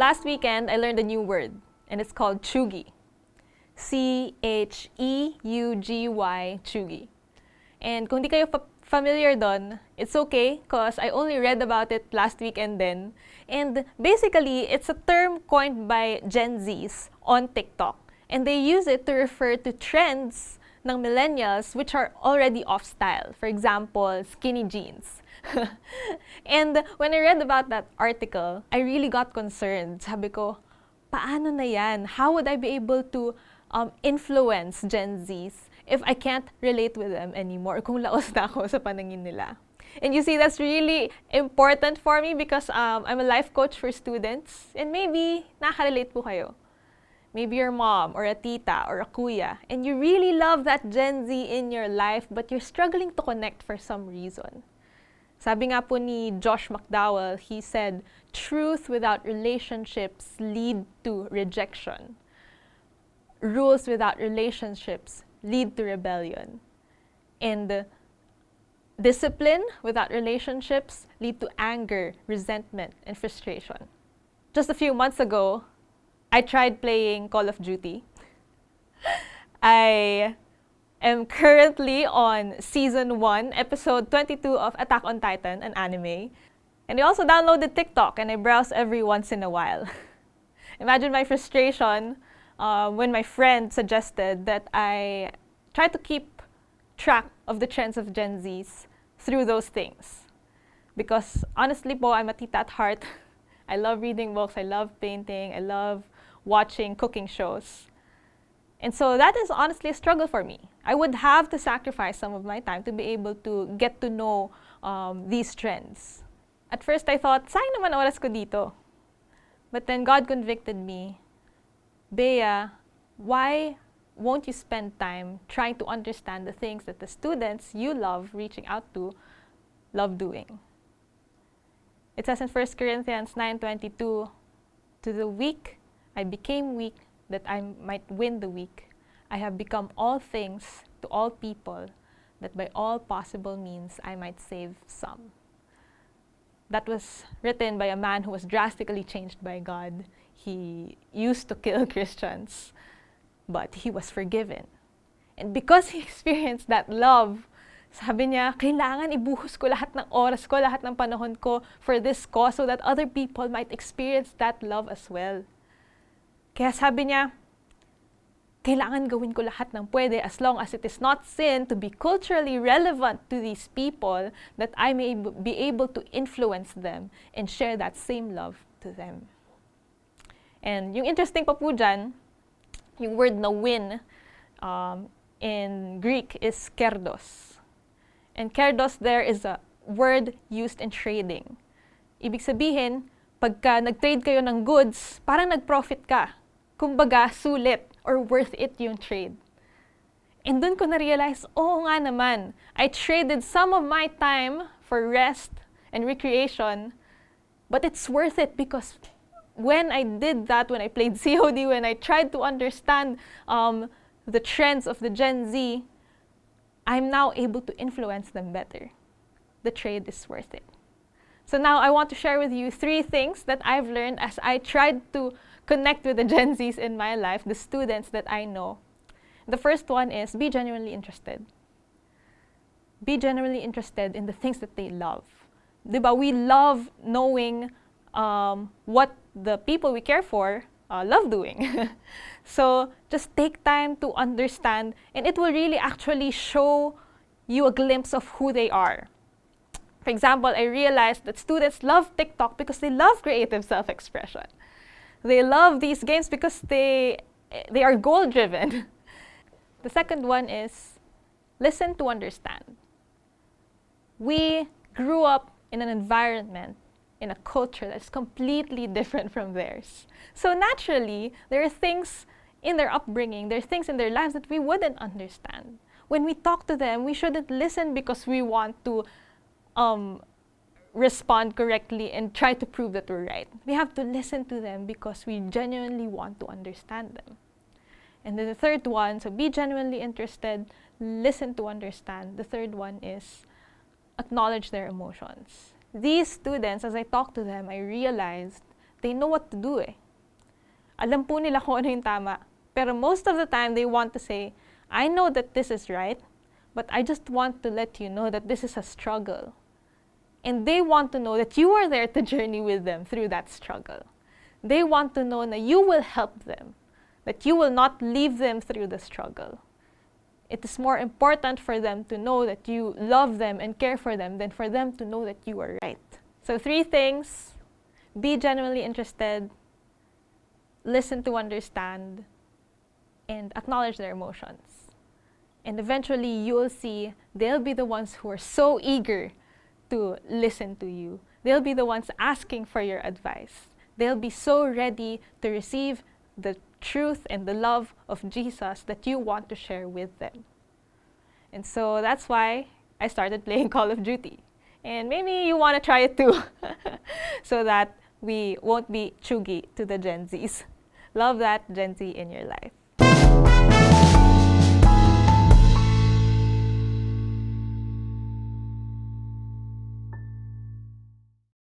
Last weekend, I learned a new word, and it's called cheugy. C-H-E-U-G-Y, cheugy. And kung di kayo familiar doon, it's okay because I only read about it last weekend then. And basically, it's a term coined by Gen Zs on TikTok. And they use it to refer to trends ng millennials which are already off style. For example, skinny jeans. And when I read about that article, I really got concerned. Sabi ko, paano na yan? How would I be able to influence Gen Zs if I can't relate with them anymore? Kung laos na ako sa paningin nila. And you see, that's really important for me because I'm a life coach for students. And maybe nakarelate po kayo. Maybe your mom or a tita or a kuya. And you really love that Gen Z in your life, but you're struggling to connect for some reason. Sabi nga po ni Josh McDowell, he said, truth without relationships lead to rejection. Rules without relationships lead to rebellion. And discipline without relationships lead to anger, resentment, and frustration. Just a few months ago, I tried playing Call of Duty. I am currently on Season 1, Episode 22 of Attack on Titan, an anime. And I also downloaded TikTok and I browse every once in a while. Imagine my frustration when my friend suggested that I try to keep track of the trends of Gen Zs through those things. Because honestly po, I'm a tita at heart. I love reading books, I love painting, I love watching cooking shows. And so that is honestly a struggle for me. I would have to sacrifice some of my time to be able to get to know these trends. At first I thought, sayang naman oras ko dito. But then God convicted me, Bea, why won't you spend time trying to understand the things that the students you love reaching out to love doing? It says in 1 Corinthians 9:22, to the weak I became weak that I might win the weak. I have become all things to all people, that by all possible means I might save some. That was written by a man who was drastically changed by God. He used to kill Christians, but he was forgiven. And because he experienced that love, sabi niya, kailangan ibuhos ko lahat ng oras ko, lahat ng panahon ko for this cause so that other people might experience that love as well. Kaya sabi niya, kailangan gawin ko lahat ng pwede as long as it is not sin to be culturally relevant to these people that I may be able to influence them and share that same love to them. And yung interesting pa po dyan, yung word na win in Greek is kerdos. And kerdos there is a word used in trading. Ibig sabihin, pagka nag-trade kayo ng goods, parang nag-profit ka. Kumbaga, sulit or worth it yung trade. And dun ko na-realize, oo nga naman, I traded some of my time for rest and recreation, but it's worth it because when I did that, when I played COD, when I tried to understand the trends of the Gen Z, I'm now able to influence them better. The trade is worth it. So now I want to share with you 3 things that I've learned as I tried to connect with the Gen Zs in my life, the students that I know. The first one is be genuinely interested. Be genuinely interested in the things that they love. Diba? We love knowing what the people we care for love doing. So just take time to understand, and it will really actually show you a glimpse of who they are. For example, I realized that students love TikTok because they love creative self-expression. They love these games because they are goal-driven. The second one is listen to understand. We grew up in an environment, in a culture that's completely different from theirs. So naturally, there are things in their upbringing, there are things in their lives that we wouldn't understand. When we talk to them, we shouldn't listen because we want to respond correctly and try to prove that we're right. We have to listen to them because we genuinely want to understand them. And then the third one, so be genuinely interested, listen to understand. The third one is acknowledge their emotions. These students, as I talked to them, I realized they know what to do eh. Alam po nila kung ano yung tama. Pero most of the time, they want to say, I know that this is right, but I just want to let you know that this is a struggle. And they want to know that you are there to journey with them through that struggle. They want to know that you will help them, that you will not leave them through the struggle. It is more important for them to know that you love them and care for them than for them to know that you are right. So 3 things: be genuinely interested, listen to understand, and acknowledge their emotions. And eventually, you'll see they'll be the ones who are so eager to listen to you. They'll be the ones asking for your advice. They'll be so ready to receive the truth and the love of Jesus that you want to share with them. And so that's why I started playing Call of Duty. And maybe you want to try it too, so that we won't be chuggy to the Gen Zs. Love that Gen Z in your life.